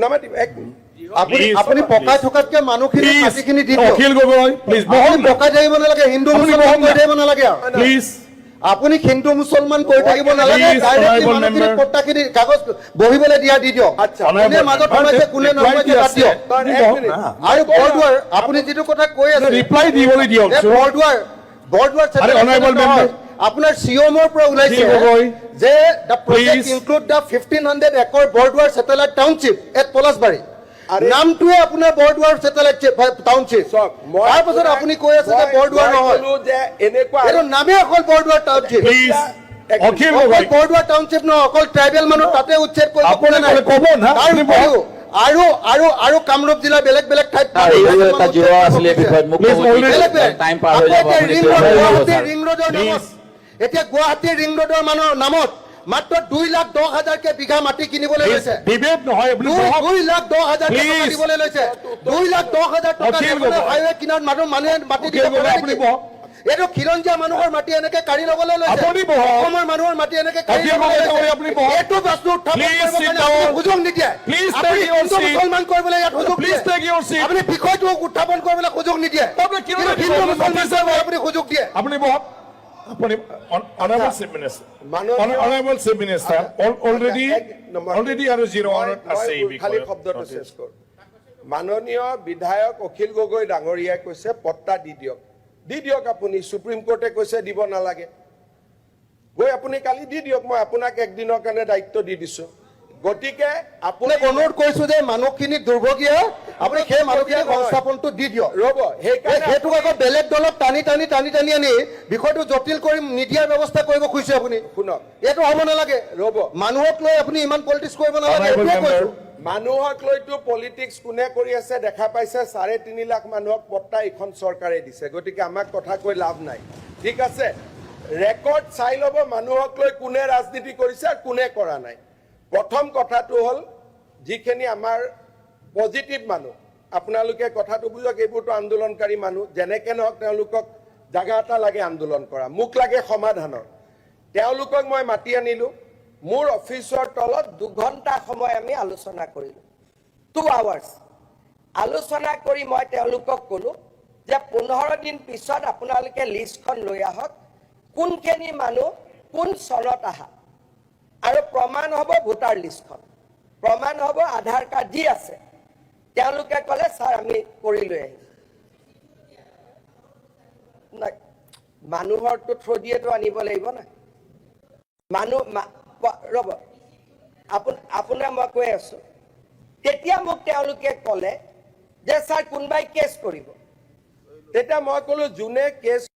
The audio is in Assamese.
নামাতিব এক আপুনি পকাই থকাতকে মানুহখিনি মাটিখিনি দি দিয়ক। অখিল গগৈ প্লিজ আপুনি পকাই থাকিব নালাগে, হিন্দু মুছলমান কৈ থাকিব নালাগে আৰু প্লিজ আপুনি হিন্দু মুছলমান কৈ থাকিব নালাগে, ডাইৰেক্টলি মানুহখিনি পট্টাখিনি কাগজ বহিবলৈ দিয়া দি দিয়ক। কোনে মাজত সোমাইছে কোনে নমাইছে বাদ দিয়ক। আৰু বৰদুৱাৰ আপুনি যিটো কথা কৈ আছে ৰিপ্লাই দিবলৈ দিয়ক। বৰদুৱাৰ আপোনাৰ চিএমৰ পৰা ওলাইছে যে the project include the 1500 acre Bordowar satellite township at Palasbari. নামটোৱে আপোনাৰ বৰদুৱাৰ satellite township। তাৰপাছত আপুনি কৈ আছে যে বৰদুৱাৰ নহয়, এইটো নামেই অকল বৰদুৱাৰ টাউনশ্বিপ। অখিল গগৈ বৰদুৱাৰ টাউনশ্বিপ নহয়, অকল ট্ৰাইবেল মানুহ তাতে উচ্ছেদ কৰিব পৰা নাই। ক'ব না আৰু কামৰূপ জিলা বেলেগ বেলেগ ঠাইত এতিয়া গুৱাহাটীৰ ৰিং ৰোডৰ মানুহৰ নামত মাত্ৰ 2,10,000 বিঘা মাটি কিনিবলৈ লৈছে। বিভেদ নহয়, 2,10,000 কিনিবলৈ লৈছে। 2,10,000 টকা হাইৱে কিনাৰত মানুহে মাটি দিব পাৰে নেকি? এইটো খিলঞ্জীয়া মানুহৰ মাটি এনেকে কাঢ়ি ল'বলৈ লৈছে। অসমৰ মানুহৰ মাটি এনেকে কাঢ়ি ল'বলৈ লৈছে। এইটো বস্তু সুযোগ নিদিয়ে। মুছলমান কৰিবলৈ ইয়াত সুযোগ দিয়ে। আপুনি বিষয়টো উত্থাপন কৰিবলৈ সুযোগ নিদিয়ে। আপুনি সুযোগ দিয়ে। আপুনি বহক। Honorable Chief Minister, already আৰু জিৰ' আছে এই বিষয়ে। খালি শব্দটো শেষ কৰ। মাননীয় বিধায়ক অখিল গগৈ ডাঙৰীয়াই কৈছে পট্টা দি দিয়ক আপুনি। সুপ্ৰিম কোৰ্টে কৈছে দিব নালাগে, গৈ আপুনি কালি দি দিয়ক। মই আপোনাক একদিনৰ কাৰণে দায়িত্ব দি দিছো। গতিকে আপুনি অনুৰোধ কৰিছো যে মানুহখিনি দুৰ্ভগীয়া, আপুনি সেই মানুহখিনিক সংস্থাপনটো দি দিয়ক। ৰ'ব, সেইটো আকৌ বেলেগ দলত টানি আনি বিষয়টো জটিল কৰি নিদিয়াৰ ব্যৱস্থা কৰিব খুজিছে আপুনি। শুনক, এইটো হ'ব নালাগে। ৰ'ব, মানুহক লৈ আপুনি ইমান পলিটিক্স কৰিব নালাগে। মানুহক লৈতো পলিটিক্স কোনে কৰি আছে দেখা পাইছে। 3.5 লাখ মানুহক পট্টা এইখন চৰকাৰে দিছে। গতিকে আমাক কথা কৈ লাভ নাই। ঠিক আছে, ৰেকৰ্ড চাই ল'ব মানুহক লৈ কোনে ৰাজনীতি কৰিছে আৰু কোনে কৰা নাই। প্ৰথম কথাটো হ'ল যিখিনি আমাৰ পজিটিভ মানুহ, আপোনালোকে কথাটো বুজক, এইবোৰতো আন্দোলনকাৰী মানুহ। যেনেকে নহওক তেওঁলোকক জাগা এটা লাগে আন্দোলন কৰা, মোক লাগে সমাধানৰ। তেওঁলোকক মই মাতি আনিলো মোৰ অফিচৰ তলত। 2 ঘণ্টা সময় আমি আলোচনা কৰিলো, 2 hours আলোচনা কৰি মই তেওঁলোকক ক'লো যে 15 দিন পিছত আপোনালোকে লিষ্টখন লৈ আহক, কোনখিনি মানুহ কোন চনত আহা, আৰু প্ৰমাণ হ'ব ভোটাৰ লিষ্টখন, প্ৰমাণ হ'ব আধাৰ কাৰ্ড যি আছে। তেওঁলোকে ক'লে ছাৰ আমি কৰি লৈ আহিম। মানুহৰটো থ্ৰু দিয়েতো আনিব লাগিব না। ৰ'ব, আপোনাক মই কৈ আছো। তেতিয়া মোক তেওঁলোকে ক'লে যে ছাৰ কোনোবাই কেছ কৰিব। তেতিয়া মই ক'লো যোনে কেছ